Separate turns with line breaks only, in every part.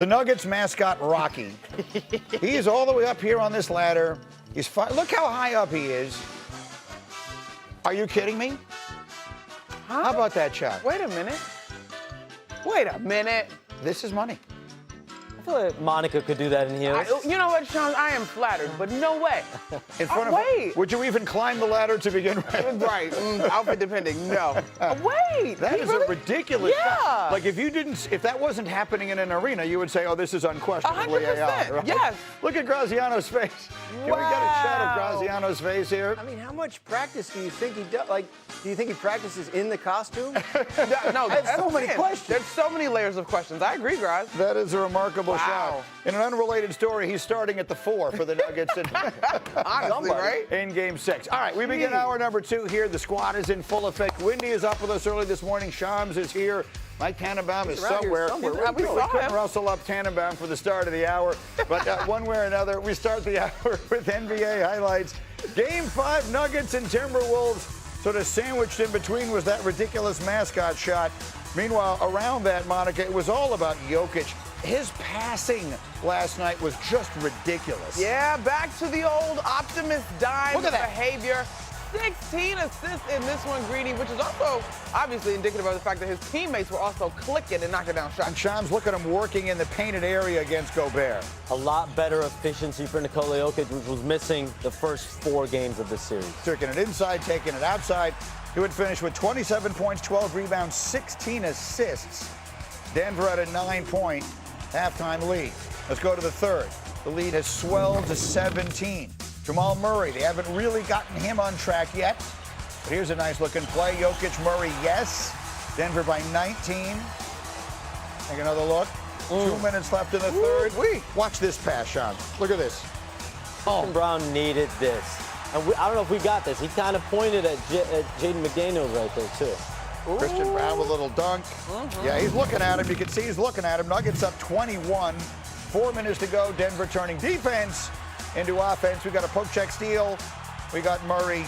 The Nuggets mascot, Rocky. He's all the way up here on this ladder. Look how high up he is. Are you kidding me?
Huh?
How about that shot?
Wait a minute. Wait a minute.
This is money.
I feel like Monica could do that in heels.
You know what, Sean? I am flattered, but no way.
In front of
wait.
Would you even climb the ladder to begin with?
Right. Outfit depending. No. Wait.
That is
really?
a ridiculous
Yeah.
shot. Like if that wasn't happening in an arena, you would say, oh, this is unquestionably
100%.
AI. Right?
Yes.
Look at Graziano's face. Can we get a shot of Graziano's face here?
I mean, how much practice do you think he does? Like, do you think he practices in the costume?
No,
I have so many questions.
There's so many layers of questions. I agree, Graz.
That is a remarkable
Wow.
shot. In an unrelated story, he's starting at the 4 for the Nuggets
Honestly, right?
in Game 6. All right, we begin hour number 2 here. The squad is in full effect. Wendy is up with us early this morning. Shams is here. Mike Tannenbaum is somewhere.
We
We
saw
couldn't
him.
rustle up Tannenbaum for the start of the hour. But one way or another, we start the hour with NBA highlights. Game 5, Nuggets and Timberwolves. Sort of sandwiched in between was that ridiculous mascot shot. Meanwhile, around that, Monica, it was all about Jokic. His passing last night was just ridiculous.
Yeah, back to the old optimist dime
Look at that.
behavior. 16 assists in this one, Greedy, which is also obviously indicative of the fact that his teammates were also clicking and knocking down shots.
And Shams, look at him working in the painted area against Gobert.
A lot better efficiency for Nikola Jokic, which was missing the first 4 games of this series.
Taking it inside, taking it outside. He would finish with 27 points, 12 rebounds, 16 assists. Denver at a 9-point halftime lead. Let's go to the third. The lead has swelled to 17. Jamal Murray, they haven't really gotten him on track yet. But here's a nice looking play. Jokic, Murray, yes. Denver by 19. Take another look. 2 minutes left in the third. Watch this pass, Sean. Look at this.
Christian Brown needed this. And I don't know if we got this. He kind of pointed at Jaden McDaniels right there, too.
Christian Brown with a little dunk. Yeah, he's looking at him. You can see he's looking at him. Nuggets up 21. 4 minutes to go. Denver turning defense into offense. We got a poke check steal. We got Murray.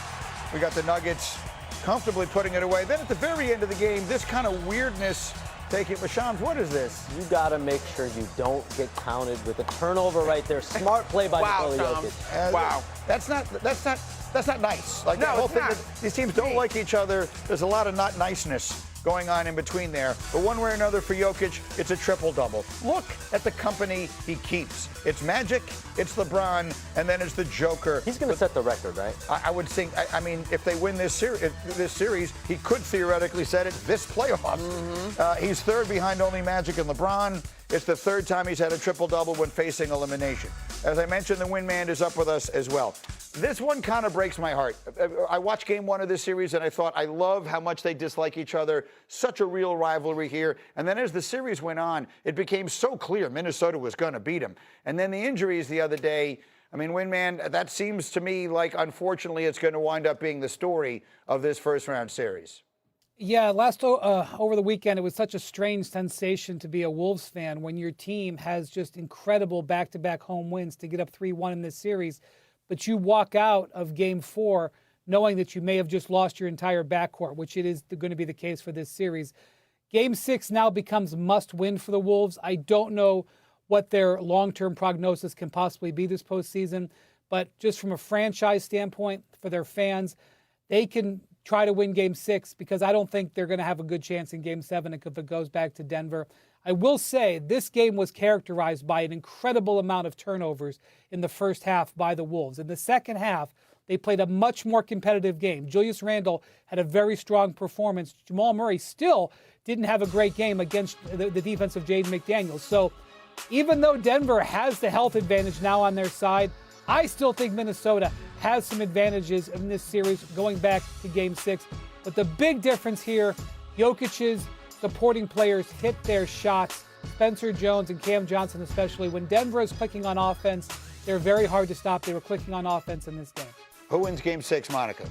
We got the Nuggets comfortably putting it away. Then at the very end of the game, this kind of weirdness taking. But Shams, what is this?
You got to make sure you don't get counted with a turnover right there. Smart play by Nikola Jokic.
Wow.
That's not nice. Like
No,
the whole
it's
thing.
not.
These teams don't like each other. There's a lot of not niceness going on in between there. But one way or another for Jokic, it's a triple-double. Look at the company he keeps. It's Magic, it's LeBron, and then it's the Joker.
He's going to set the record, right?
I would think, I mean, if they win this series, he could theoretically set it this playoffs. He's third behind only Magic and LeBron. It's the third time he's had a triple-double when facing elimination. As I mentioned, the win man is up with us as well. This one kind of breaks my heart. I watched game 1 of this series, and I thought, I love how much they dislike each other. Such a real rivalry here. And then as the series went on, it became so clear Minnesota was going to beat him. And then the injuries the other day, I mean, Winman, that seems to me like, unfortunately, it's going to wind up being the story of this first-round series.
Yeah, over the weekend, it was such a strange sensation to be a Wolves fan when your team has just incredible back-to-back home wins to get up 3-1 in this series, but you walk out of Game 4 knowing that you may have just lost your entire backcourt, which it is going to be the case for this series. Game 6 now becomes must-win for the Wolves. I don't know what their long-term prognosis can possibly be this postseason, but just from a franchise standpoint, for their fans, they can try to win Game 6 because I don't think they're going to have a good chance in Game 7 if it goes back to Denver. I will say this game was characterized by an incredible amount of turnovers in the first half by the Wolves. In the second half, they played a much more competitive game. Julius Randle had a very strong performance. Jamal Murray still didn't have a great game against the defense of Jaden McDaniels. So even though Denver has the health advantage now on their side, I still think Minnesota has some advantages in this series going back to Game 6. But the big difference here, Jokic's supporting players hit their shots. Spencer Jones and Cam Johnson especially. When Denver is clicking on offense, they're very hard to stop. They were clicking on offense in this game.
Who wins Game 6, Monica?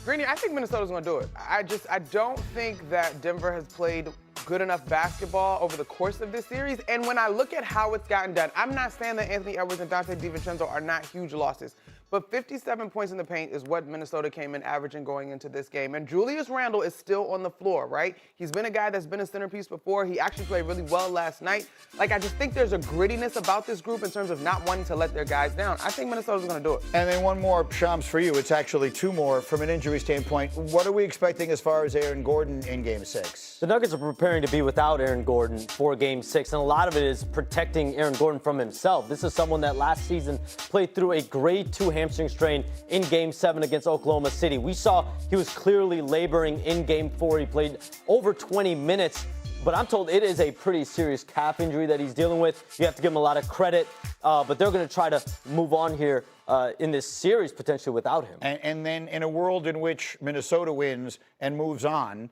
Greeny, I think Minnesota's going to do it. I don't think that Denver has played good enough basketball over the course of this series. And when I look at how it's gotten done, I'm not saying that Anthony Edwards and Dante DiVincenzo are not huge losses. but 57 points in the paint is what Minnesota came in averaging going into this game. And Julius Randle is still on the floor, right? He's been a guy that's been a centerpiece before. He actually played really well last night. Like, I just think there's a grittiness about this group in terms of not wanting to let their guys down. I think Minnesota's going to do it.
And then one more, Shams, for you. It's actually two more from an injury standpoint. What are we expecting as far as Aaron Gordon in Game 6?
The Nuggets are preparing to be without Aaron Gordon for Game 6, and a lot of it is protecting Aaron Gordon from himself. This is someone that last season played through a grade 2 hamstring strain in Game 7 against Oklahoma City. We saw he was clearly laboring in Game 4. He played over 20 minutes, but I'm told it is a pretty serious calf injury that he's dealing with. You have to give him a lot of credit, but they're going to try to move on here in this series potentially without him.
And then in a world in which Minnesota wins and moves on,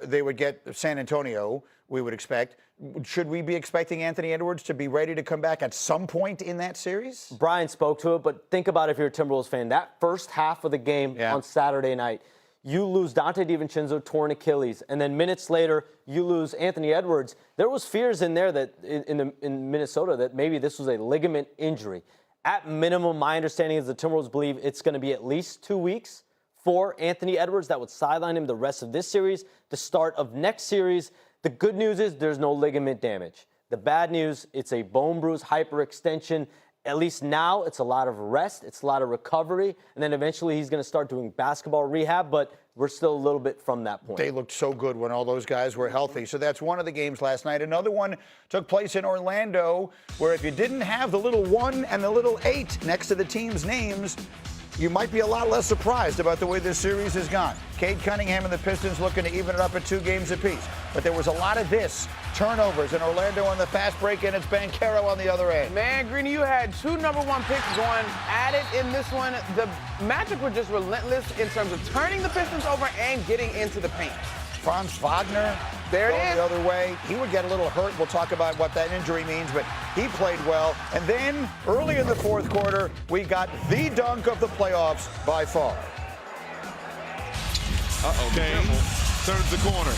they would get San Antonio, we would expect. Should we be expecting Anthony Edwards to be ready to come back at some point in that series?
Brian spoke to it, but think about if you're a Timberwolves fan. That first half of the game on Saturday night, you lose Dante DiVincenzo, torn Achilles, and then minutes later, you lose Anthony Edwards. There was fears in there that in Minnesota that maybe this was a ligament injury. At minimum, my understanding is the Timberwolves believe it's going to be at least 2 weeks for Anthony Edwards. That would sideline him the rest of this series, the start of next series. The good news is there's no ligament damage. The bad news, it's a bone bruise hyperextension. At least now it's a lot of rest, it's a lot of recovery, and then eventually he's going to start doing basketball rehab, but we're still a little bit from that point.
They looked so good when all those guys were healthy. So that's one of the games last night. Another one took place in Orlando, where if you didn't have the little 1 and the little 8 next to the team's names, you might be a lot less surprised about the way this series has gone. Cade Cunningham and the Pistons looking to even it up at 2 games apiece. But there was a lot of turnovers in Orlando on the fast break, and it's Banchero on the other end.
Man, Greeny, you had 2 #1 picks going at it in this one. The Magic were just relentless in terms of turning the Pistons over and getting into the paint.
Franz Wagner
There it
going
is.
the other way. He would get a little hurt. We'll talk about what that injury means, but he played well. And then early in the fourth quarter, we got the dunk of the playoffs by far.
Kane turns the corner.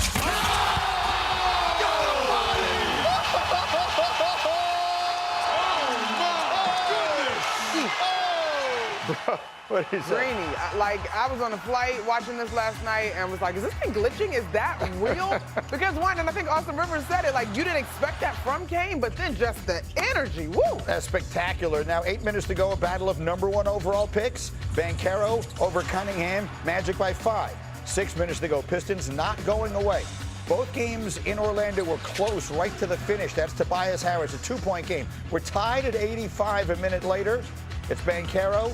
What is that?
Greeny, I was on a flight watching this last night and was like, is this thing glitching? Is that real? Because one, and I think Austin Rivers said it, like, you didn't expect that from Kane, but then just the energy, woo!
That's spectacular. Now 8 minutes to go, a battle of #1 overall picks. Banchero over Cunningham, Magic by 5. 6 minutes to go, Pistons not going away. Both games in Orlando were close right to the finish. That's Tobias Harris, a 2-point game. We're tied at 85 a minute later. It's Banchero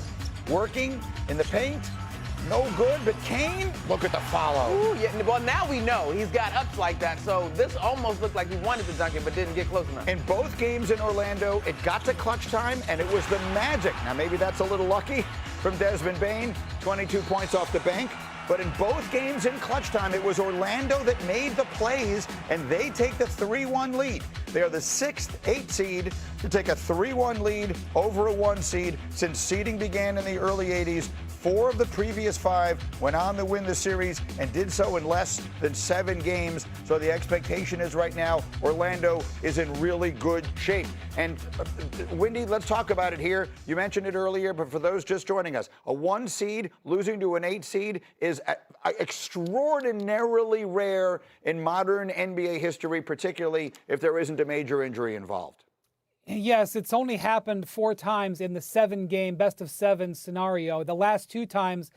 working in the paint. No good, but Kane, look at the follow.
Ooh, yeah, well, now we know he's got ups like that, so this almost looked like he wanted to dunk it but didn't get close enough.
In both games in Orlando, it got to clutch time, and it was the Magic. Now, maybe that's a little lucky from Desmond Bane, 22 points off the bank. But in both games in clutch time, it was Orlando that made the plays, and they take the 3-1 lead. They are the 6th 8 seed to take a 3-1 lead over a 1 seed since seeding began in the early 80s. 4 of the previous 5 went on to win the series and did so in less than 7 games. So the expectation is right now Orlando is in really good shape. And Wendy, let's talk about it here. You mentioned it earlier, but for those just joining us, a 1 seed losing to an 8 seed is extraordinarily rare in modern NBA history, particularly if there isn't a major injury involved.
Yes, it's only happened 4 times in the 7-game best-of-7 scenario. The last 2 times,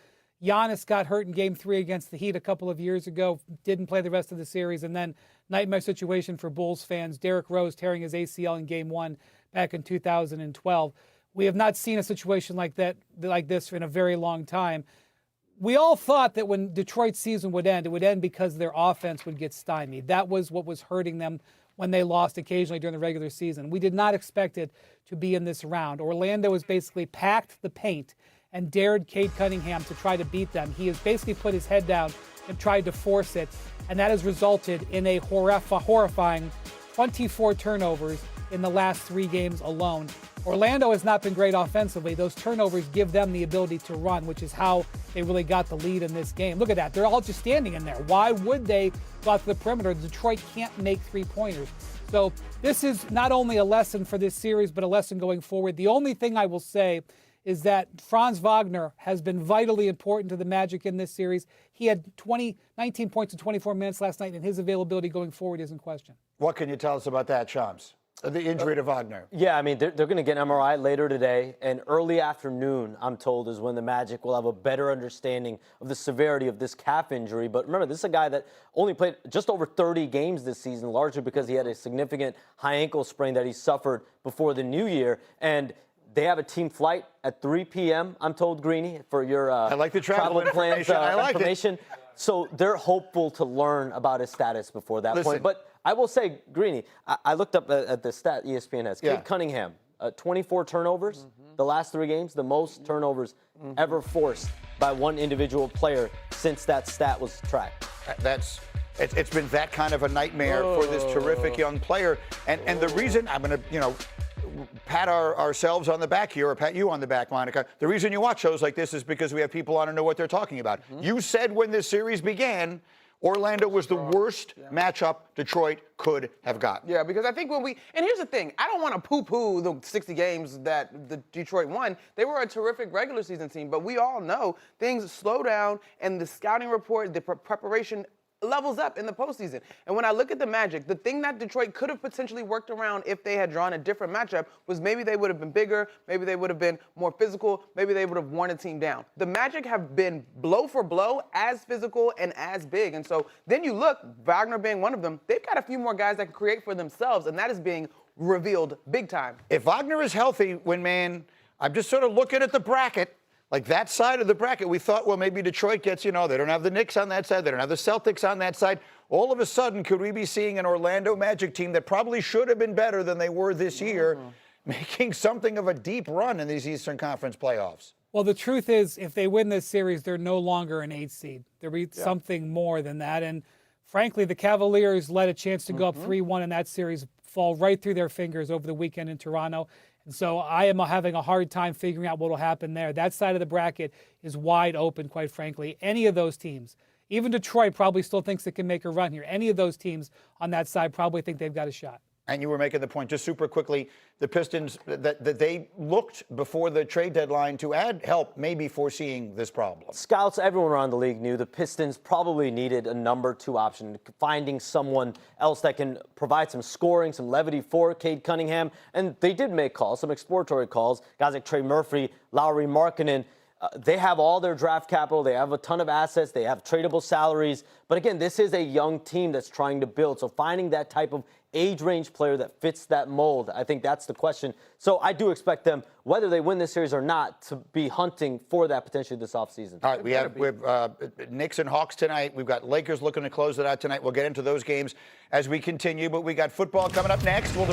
Giannis got hurt in Game 3 against the Heat a couple of years ago, didn't play the rest of the series, and then nightmare situation for Bulls fans. Derrick Rose tearing his ACL in Game 1 back in 2012. We have not seen a situation like this in a very long time. We all thought that when Detroit's season would end, it would end because their offense would get stymied. That was what was hurting them when they lost occasionally during the regular season. We did not expect it to be in this round. Orlando has basically packed the paint and dared Cade Cunningham to try to beat them. He has basically put his head down and tried to force it, and that has resulted in a horrifying 24 turnovers in the last 3 games alone. Orlando has not been great offensively. Those turnovers give them the ability to run, which is how they really got the lead in this game. Look at that. They're all just standing in there. Why would they go out to the perimeter? Detroit can't make 3-pointers. So this is not only a lesson for this series, but a lesson going forward. The only thing I will say is that Franz Wagner has been vitally important to the Magic in this series. He had 19 points in 24 minutes last night, and his availability going forward isn't questioned.
What can you tell us about that, Shams? The injury to Wagner.
Yeah, I mean, they're going to get an MRI later today, and early afternoon, I'm told, is when the Magic will have a better understanding of the severity of this calf injury. But remember, this is a guy that only played just over 30 games this season, largely because he had a significant high ankle sprain that he suffered before the new year. And they have a team flight at 3 p.m., I'm told, Greeny, for your
I like the travel
plans
I like
information. So they're hopeful to learn about his status before that point. But I will say, Greeny, I looked up at the stat ESPN has. Cade Cunningham, 24 turnovers the last 3 games, the most turnovers ever forced by one individual player since that stat was tracked.
It's been that kind of a nightmare for this terrific young player. And the reason I'm going to, pat ourselves on the back here, or pat you on the back, Monica. The reason you watch shows like this is because we have people on to know what they're talking about. You said when this series began, Orlando was the worst matchup Detroit could have gotten.
Yeah, because I think and here's the thing, I don't want to poo-poo the 60 games that the Detroit won. They were a terrific regular season team, but we all know things slow down, and the scouting report, the preparation levels up in the postseason. And when I look at the Magic, the thing that Detroit could have potentially worked around if they had drawn a different matchup was maybe they would have been bigger, maybe they would have been more physical, maybe they would have worn a team down. The Magic have been blow for blow as physical and as big. And so then you look, Wagner being one of them, they've got a few more guys that can create for themselves, and that is being revealed big time.
If Wagner is healthy, I'm just sort of looking at the bracket. Like that side of the bracket, we thought, well, maybe Detroit gets, they don't have the Knicks on that side. They don't have the Celtics on that side. All of a sudden, could we be seeing an Orlando Magic team that probably should have been better than they were this year, making something of a deep run in these Eastern Conference playoffs?
Well, the truth is, if they win this series, they're no longer an 8 seed. They'll be something more than that. And frankly, the Cavaliers let a chance to go up 3-1 in that series fall right through their fingers over the weekend in Toronto. And so I am having a hard time figuring out what will happen there. That side of the bracket is wide open, quite frankly. Any of those teams, even Detroit probably still thinks it can make a run here. Any of those teams on that side probably think they've got a shot.
And you were making the point, just super quickly, the Pistons, that they looked before the trade deadline to add help, maybe foreseeing this problem.
Scouts, everyone around the league knew the Pistons probably needed a number 2 option, finding someone else that can provide some scoring, some levity for Cade Cunningham. And they did make calls, some exploratory calls. Guys like Trey Murphy, Lauri Markkanen. They have all their draft capital. They have a ton of assets. They have tradable salaries. But again, this is a young team that's trying to build. So finding that type of age range player that fits that mold, I think that's the question. So I do expect them, whether they win this series or not, to be hunting for that potentially this offseason.
All right, we have Knicks and Hawks tonight. We've got Lakers looking to close it out tonight. We'll get into those games as we continue. But we got football coming up next.